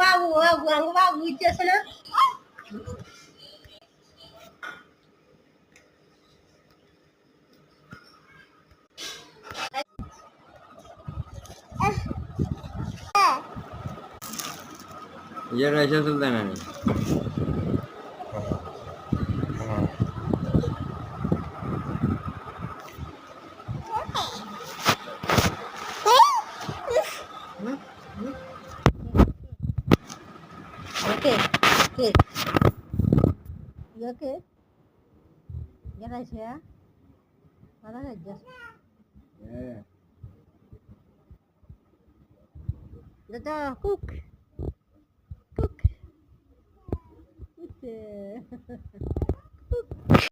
বাবু বাবু আমি বাবু বুঝতেছে না Iya Raja Sultan ini. oke oke ya oke ya guys ya mana aja Ya. udah cook cook